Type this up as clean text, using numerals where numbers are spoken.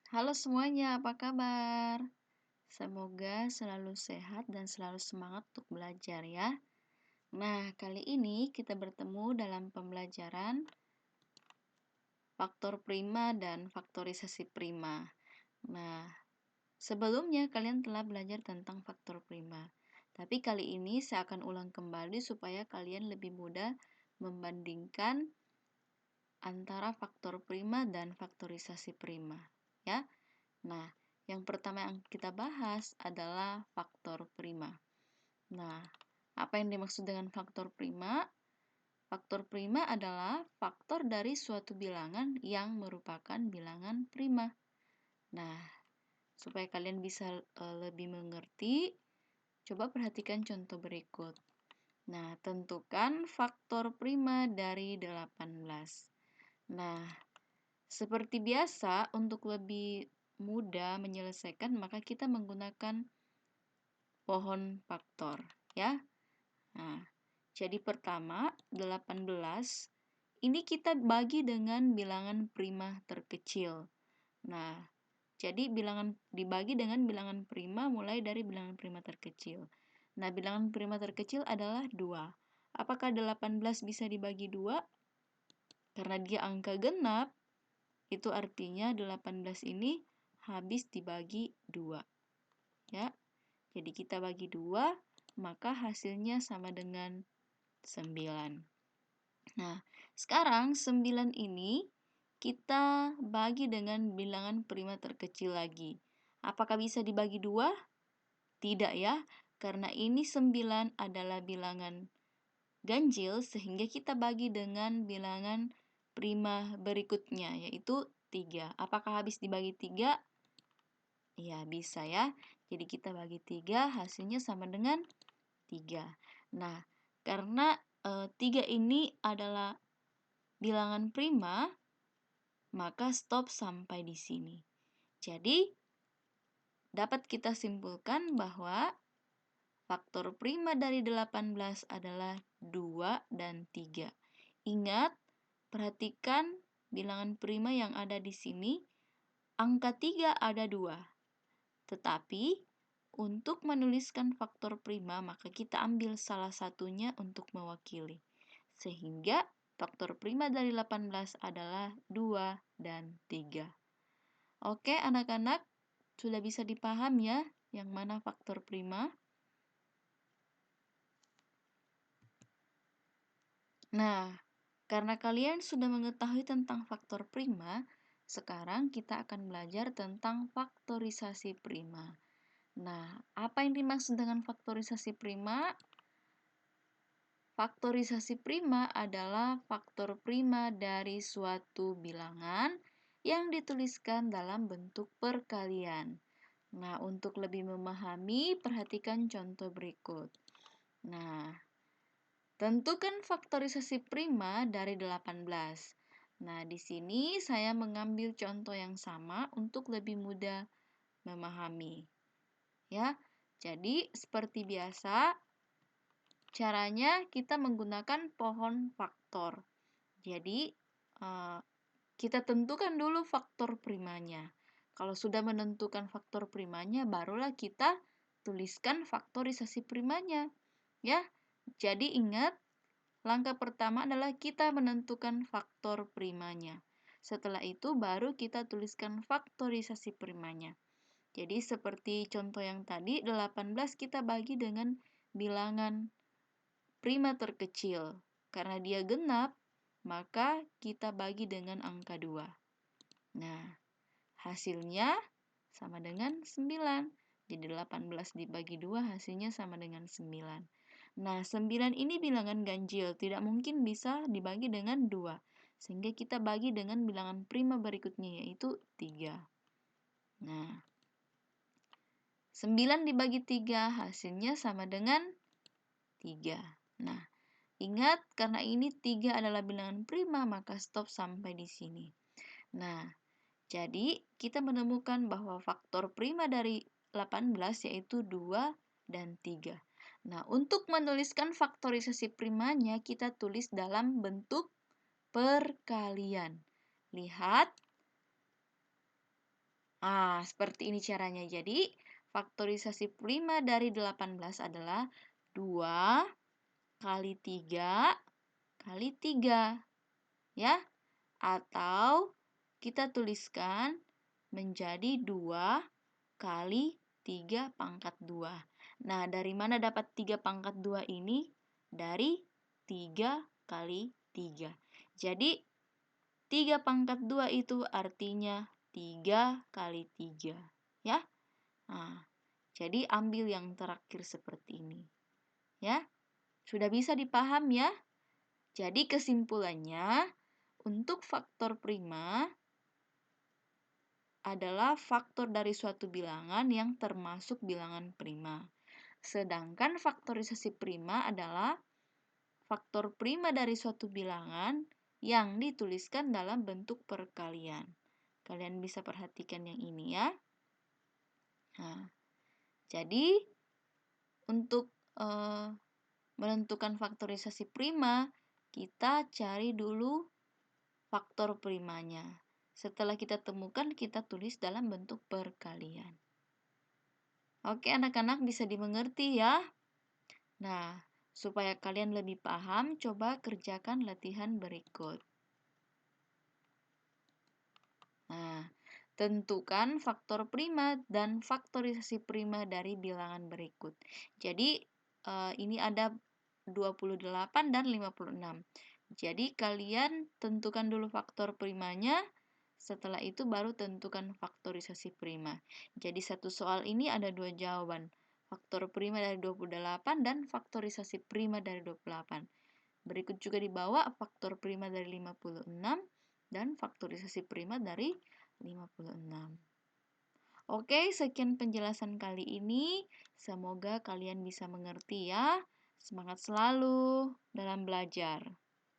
Halo semuanya, apa kabar? Semoga selalu sehat dan selalu semangat untuk belajar ya. Nah, kali ini kita bertemu dalam pembelajaran faktor prima dan faktorisasi prima. Nah, sebelumnya kalian telah belajar tentang faktor prima. Tapi kali ini saya akan ulang kembali supaya kalian lebih mudah membandingkan antara faktor prima dan faktorisasi prima, ya. Nah, yang pertama yang kita bahas adalah faktor prima. Nah, apa yang dimaksud dengan faktor prima? Faktor prima adalah faktor dari suatu bilangan yang merupakan bilangan prima. Nah, supaya kalian bisa lebih mengerti, coba perhatikan contoh berikut. Nah, tentukan faktor prima dari 18. Nah, seperti biasa, untuk lebih mudah menyelesaikan, maka kita menggunakan pohon faktor, ya. Nah, jadi pertama, 18, ini kita bagi dengan bilangan prima terkecil. Nah, jadi dibagi dengan bilangan prima mulai dari bilangan prima terkecil. Nah, bilangan prima terkecil adalah 2. Apakah 18 bisa dibagi 2? Karena dia angka genap, itu artinya 18 ini habis dibagi 2. Ya. Jadi kita bagi 2, maka hasilnya sama dengan 9. Nah, sekarang 9 ini kita bagi dengan bilangan prima terkecil lagi. Apakah bisa dibagi 2? Tidak ya, karena ini 9 adalah bilangan ganjil sehingga kita bagi dengan bilangan prima berikutnya, yaitu 3. Apakah habis dibagi 3? Ya, bisa ya. Jadi kita bagi 3, hasilnya sama dengan 3. Nah, karena 3 ini adalah bilangan prima, maka stop sampai di sini. Jadi, dapat kita simpulkan bahwa faktor prima dari 18 adalah 2 dan 3. Ingat, perhatikan bilangan prima yang ada di sini, angka 3 ada 2. Tetapi, untuk menuliskan faktor prima, maka kita ambil salah satunya untuk mewakili. Sehingga faktor prima dari 18 adalah 2 dan 3. Oke, anak-anak, sudah bisa dipaham ya yang mana faktor prima? Nah, karena kalian sudah mengetahui tentang faktor prima, sekarang kita akan belajar tentang faktorisasi prima. Nah, apa yang dimaksud dengan faktorisasi prima? Faktorisasi prima adalah faktor prima dari suatu bilangan yang dituliskan dalam bentuk perkalian. Nah, untuk lebih memahami, perhatikan contoh berikut. Nah, tentukan faktorisasi prima dari 18. Nah, di sini saya mengambil contoh yang sama untuk lebih mudah memahami. Ya, jadi seperti biasa, caranya kita menggunakan pohon faktor. Jadi, kita tentukan dulu faktor primanya. Kalau sudah menentukan faktor primanya, barulah kita tuliskan faktorisasi primanya. Ya, jadi ingat, langkah pertama adalah kita menentukan faktor primanya. Setelah itu baru kita tuliskan faktorisasi primanya. Jadi seperti contoh yang tadi, 18 kita bagi dengan bilangan prima terkecil. Karena dia genap, maka kita bagi dengan angka 2. Nah, hasilnya sama dengan 9. Jadi 18 dibagi 2 hasilnya sama dengan 9. Nah, 9 ini bilangan ganjil, tidak mungkin bisa dibagi dengan 2. Sehingga kita bagi dengan bilangan prima berikutnya, yaitu 3. Nah, 9 dibagi 3 hasilnya sama dengan 3. Nah, ingat, karena ini 3 adalah bilangan prima, maka stop sampai di sini. Nah, jadi kita menemukan bahwa faktor prima dari 18 yaitu 2 dan 3. Nah, untuk menuliskan faktorisasi primanya, kita tulis dalam bentuk perkalian. Lihat, Seperti ini caranya. Jadi, faktorisasi prima dari 18 adalah 2 kali 3 kali 3, ya. Atau kita tuliskan menjadi 2 kali 3 pangkat 2. Nah, dari mana dapat 3 pangkat 2 ini? Dari 3 kali 3. Jadi, 3 pangkat 2 itu artinya 3 kali 3. Ya? Nah, jadi ambil yang terakhir seperti ini. Ya? Sudah bisa dipaham ya? Jadi kesimpulannya, untuk faktor prima adalah faktor dari suatu bilangan yang termasuk bilangan prima. Sedangkan faktorisasi prima adalah faktor prima dari suatu bilangan yang dituliskan dalam bentuk perkalian. Kalian bisa perhatikan yang ini ya. Nah, jadi untuk menentukan faktorisasi prima, kita cari dulu faktor primanya. Setelah kita temukan, kita tulis dalam bentuk perkalian. Oke, anak-anak bisa dimengerti ya? Nah, supaya kalian lebih paham, coba kerjakan latihan berikut. Nah, tentukan faktor prima dan faktorisasi prima dari bilangan berikut. Jadi, ini ada 28 dan 56. Jadi, kalian tentukan dulu faktor primanya, setelah itu baru tentukan faktorisasi prima. Jadi, satu soal ini ada 2 jawaban. Faktor prima dari 28 dan faktorisasi prima dari 28. Berikut juga dibawa faktor prima dari 56 dan faktorisasi prima dari 56. Oke, sekian penjelasan kali ini. Semoga kalian bisa mengerti ya. Semangat selalu dalam belajar.